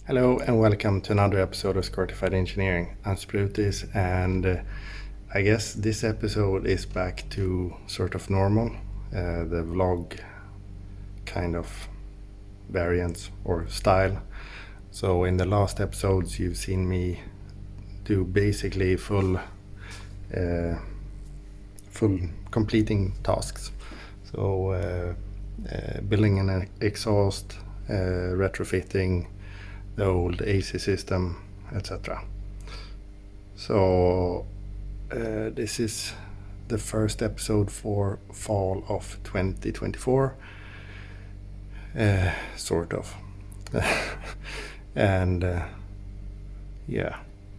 Hello and welcome to another episode of SqEngineering Engineering. I'm Sprutis, and I guess this episode is back to sort of normal, the vlog kind of variants or style. So in the last episodes you've seen me do basically full completing tasks. So building an exhaust, retrofitting the old AC system, etc. So this is the first episode for fall of 2024, sort of. And yeah,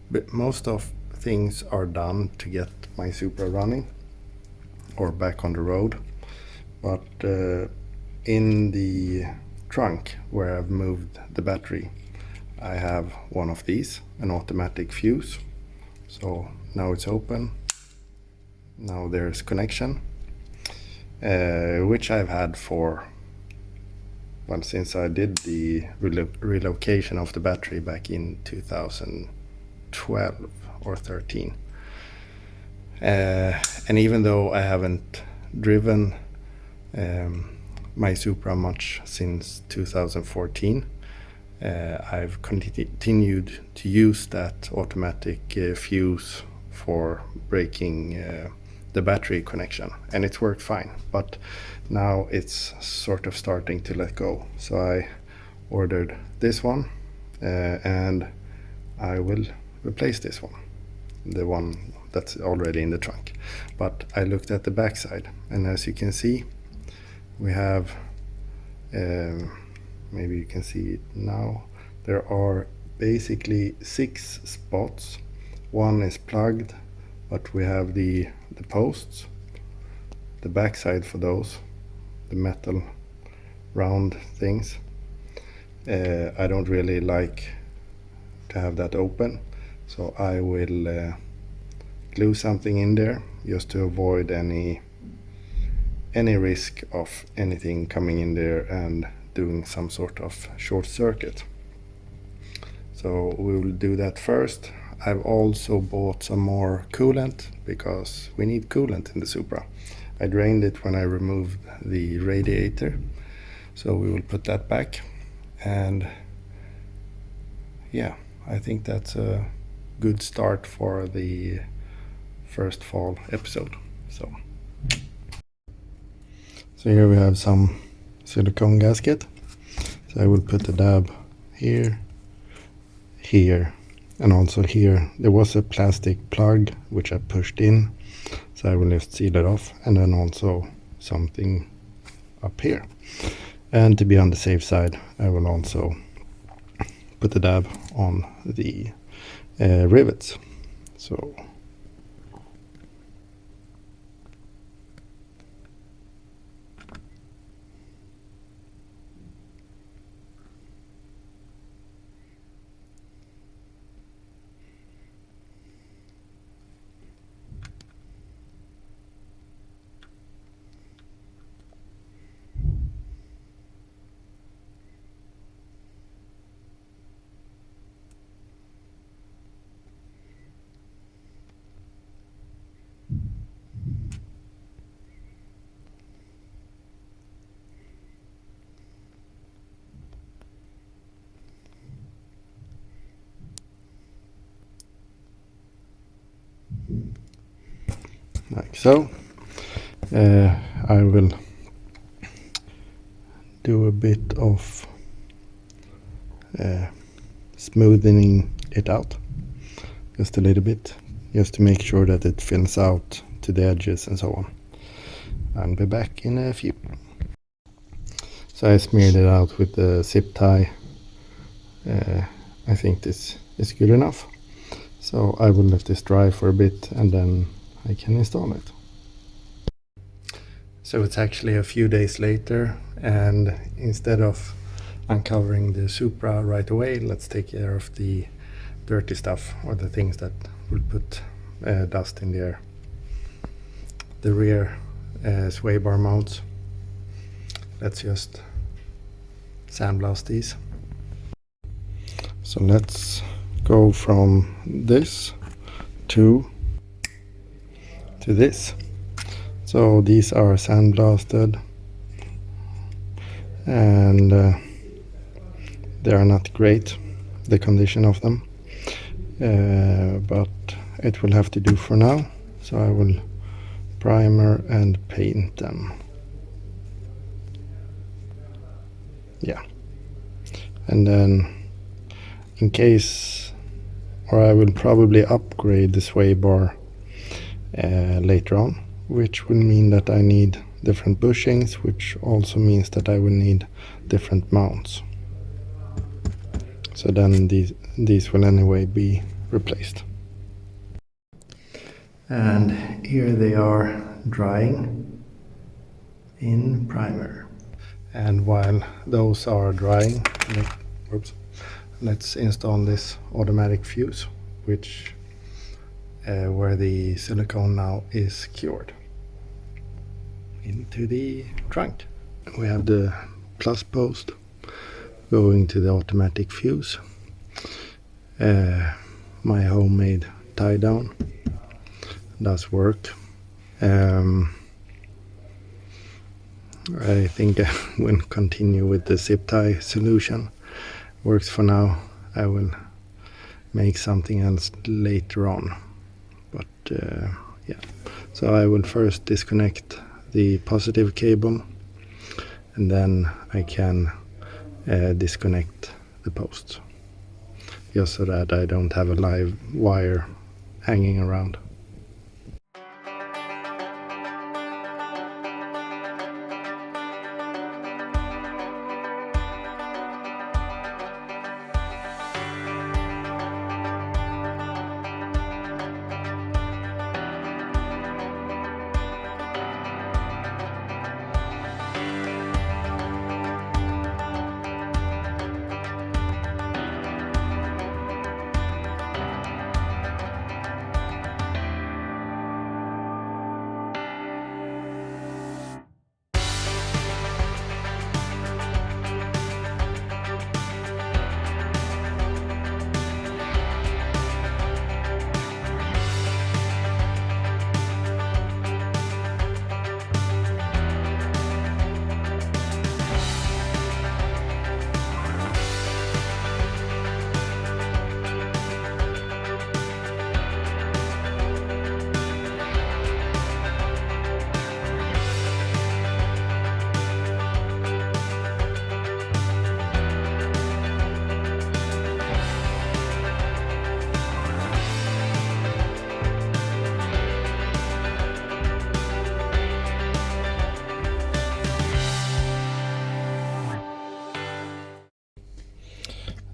but most of things are done to get my Supra running or back on the road. But in the trunk where I've moved the battery, I have one of these, an automatic fuse. So now it's open. Now there's connection, which I've had for, well, since I did the relocation of the battery back in 2012 or 13. And even though I haven't driven my Supra much since 2014, I've continued to use that automatic fuse for breaking the battery connection, and it's worked fine, but now it's sort of starting to let go. So I ordered this one, and I will replace this one, the one that's already in the trunk. But I looked at the back side, and as you can see, we have maybe you can see it now. There are basically 6 spots. One is plugged, but we have the posts, the backside for those, the metal round things. I don't really like to have that open, so I will glue something in there just to avoid any risk of anything coming in there and doing some sort of short circuit. So we will do that first. I've also bought some more coolant because we need coolant in the Supra. I drained it when I removed the radiator, so we will put that back. And yeah, I think that's a good start for the first fall episode. So here we have some silicone gasket. So I will put the dab here, here, and also here. There was a plastic plug which I pushed in, so I will just seal it off, and then also something up here. And to be on the safe side, I will also put the dab on the rivets. So like so. I will do a bit of smoothing it out, just a little bit, just to make sure that it fills out to the edges and so on. I'll be back in a few. So I smeared it out with the zip tie. I think this is good enough. So I will let this dry for a bit and then I can install it. So it's actually a few days later, and instead of uncovering the Supra right away, let's take care of the dirty stuff, or the things that will put dust in the air. The rear sway bar mounts. Let's just sandblast these. So let's go from this to this. So these are sandblasted, and they are not great, the condition of them, but it will have to do for now. So I will primer and paint them. Yeah, and then in case, or I will probably upgrade the sway bar later on, which will mean that I need different bushings, which also means that I will need different mounts. So then these will anyway be replaced. And here they are drying in primer. And while those are drying, let's install this automatic fuse, which where the silicone now is cured into the trunk. We have the plus post going to the automatic fuse. My homemade tie down does work. I think I will continue with the zip tie solution. Works for now. I will make something else later on, but yeah. So I will first disconnect the positive cable, and then I can disconnect the posts, just so that I don't have a live wire hanging around.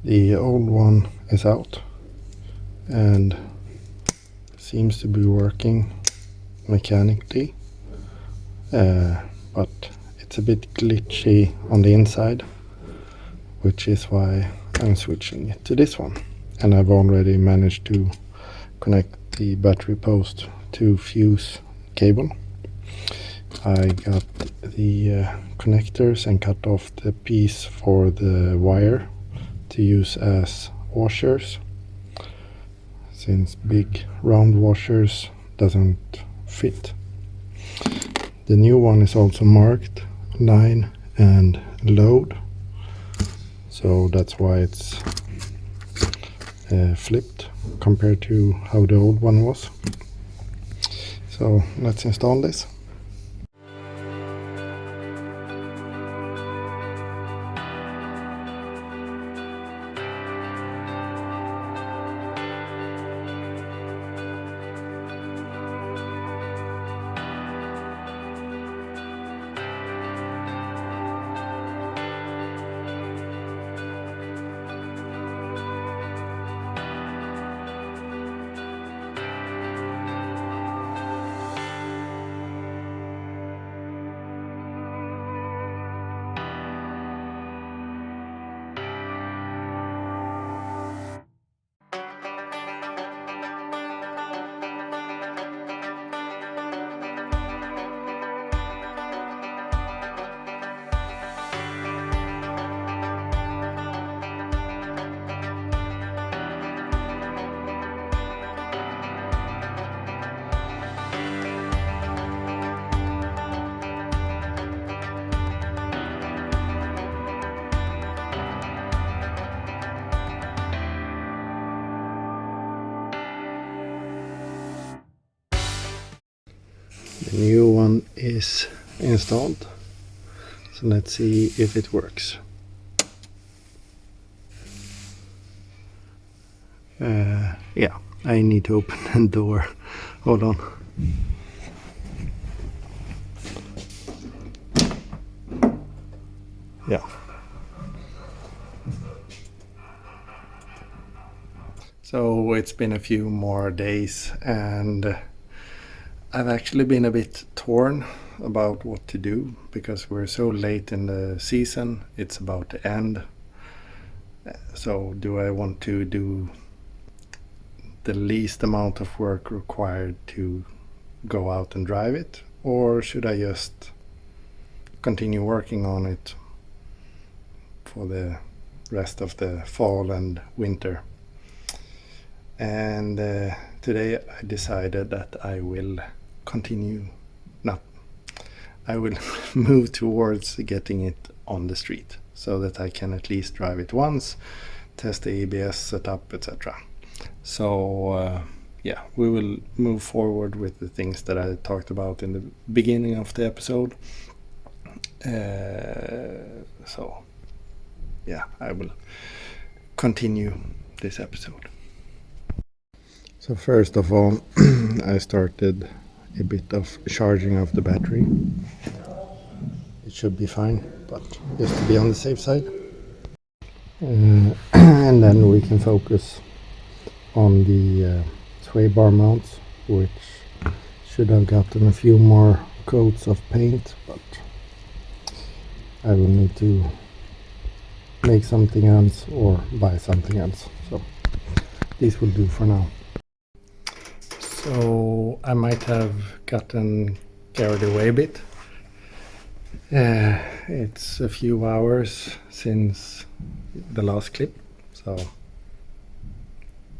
The old one is out and seems to be working mechanically, but it's a bit glitchy on the inside, which is why I'm switching it to this one. And I've already managed to connect the battery post to fuse cable. I got the connectors and cut off the piece for the wire to use as washers, since big round washers doesn't fit. The new one is also marked line and load, so that's why it's flipped compared to how the old one was. So let's install this. new one is installed, so let's see if it works. Yeah, I need to open the door. Hold on. Yeah. So it's been a few more days and I've actually been a bit torn about what to do because we're so late in the season. It's about to end. So do I want to do the least amount of work required to go out and drive it, or should I just continue working on it for the rest of the fall and winter? And today I decided that I will move towards getting it on the street so that I can at least drive it once, test the ABS setup, etc. So yeah, we will move forward with the things that I talked about in the beginning of the episode. So yeah, I will continue this episode. So first of all, I started a bit of charging of the battery. It should be fine, but just to be on the safe side. And then we can focus on the sway bar mounts, which should have gotten a few more coats of paint, but I will need to make something else or buy something else. So these will do for now. So I might have gotten carried away a bit. It's a few hours since the last clip, so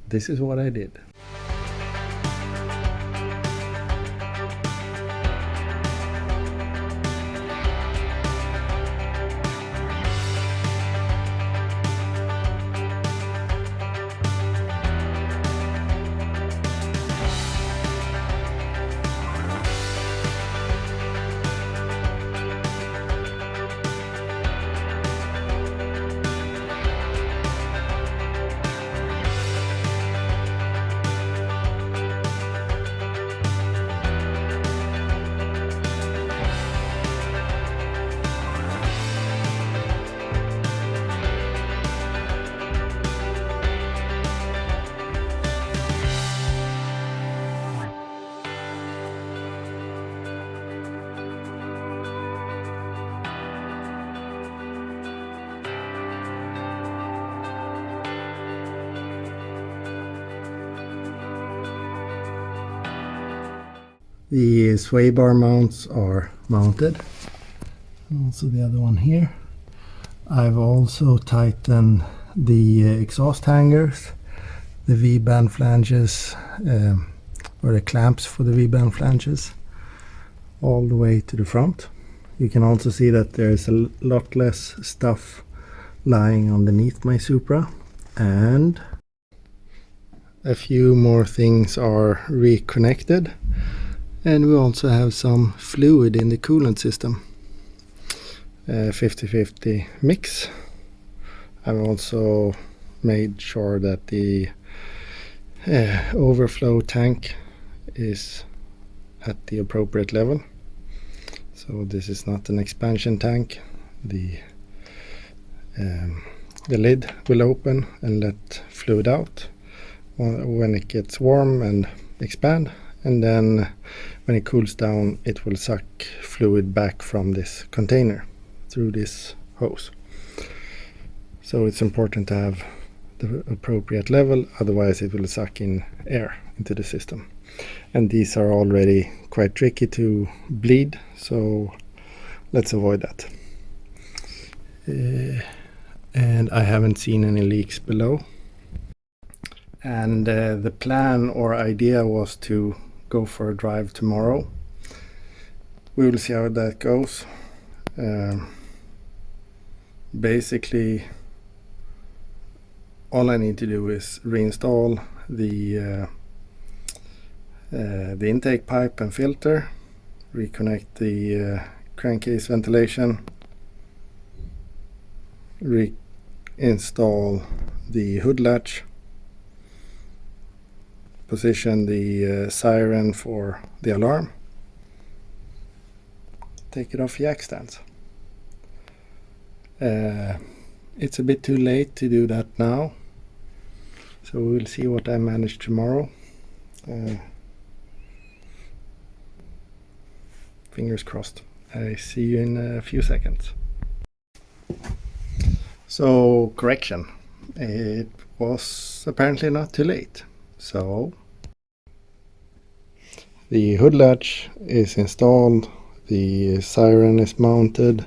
this is what I did. The sway bar mounts are mounted, and also the other one here. I've also tightened the exhaust hangers, the V-band flanges, or the clamps for the V-band flanges, all the way to the front. You can also see that there's a lot less stuff lying underneath my Supra, and a few more things are reconnected. And we also have some fluid in the coolant system, 50-50 mix. I've also made sure that the overflow tank is at the appropriate level. So this is not an expansion tank. The lid will open and let fluid out when it gets warm and expand. And then when it cools down, it will suck fluid back from this container through this hose. So it's important to have the appropriate level, otherwise it will suck in air into the system. And these are already quite tricky to bleed, so let's avoid that. And I haven't seen any leaks below. And the plan or idea was to go for a drive tomorrow. We will see how that goes. Basically, all I need to do is reinstall the intake pipe and filter, reconnect the crankcase ventilation, reinstall the hood latch, position the siren for the alarm, take it off jack stands. It's a bit too late to do that now, so we'll see what I manage tomorrow. Fingers crossed. I see you in a few seconds. So, correction. It was apparently not too late. So, the hood latch is installed, the siren is mounted,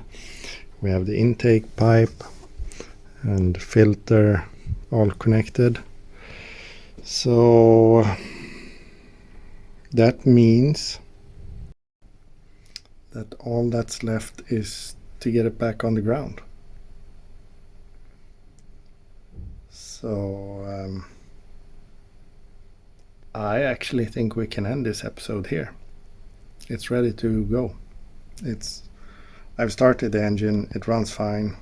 we have the intake pipe and filter all connected. So that means that all that's left is to get it back on the ground. So I actually think we can end this episode here. It's ready to go. I've started the engine, it runs fine.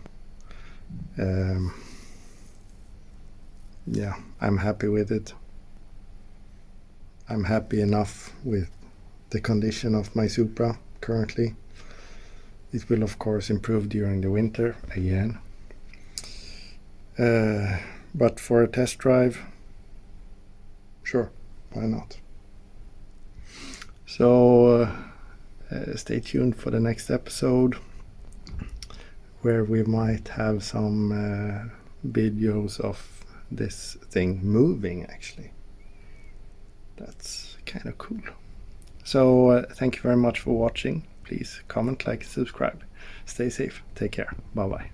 Yeah, I'm happy with it. I'm happy enough with the condition of my Supra currently. It will of course improve during the winter again. But for a test drive, sure, why not? So stay tuned for the next episode, where we might have some videos of this thing moving actually. That's kind of cool. So thank you very much for watching. Please comment, like, subscribe. Stay safe. Take care. Bye bye.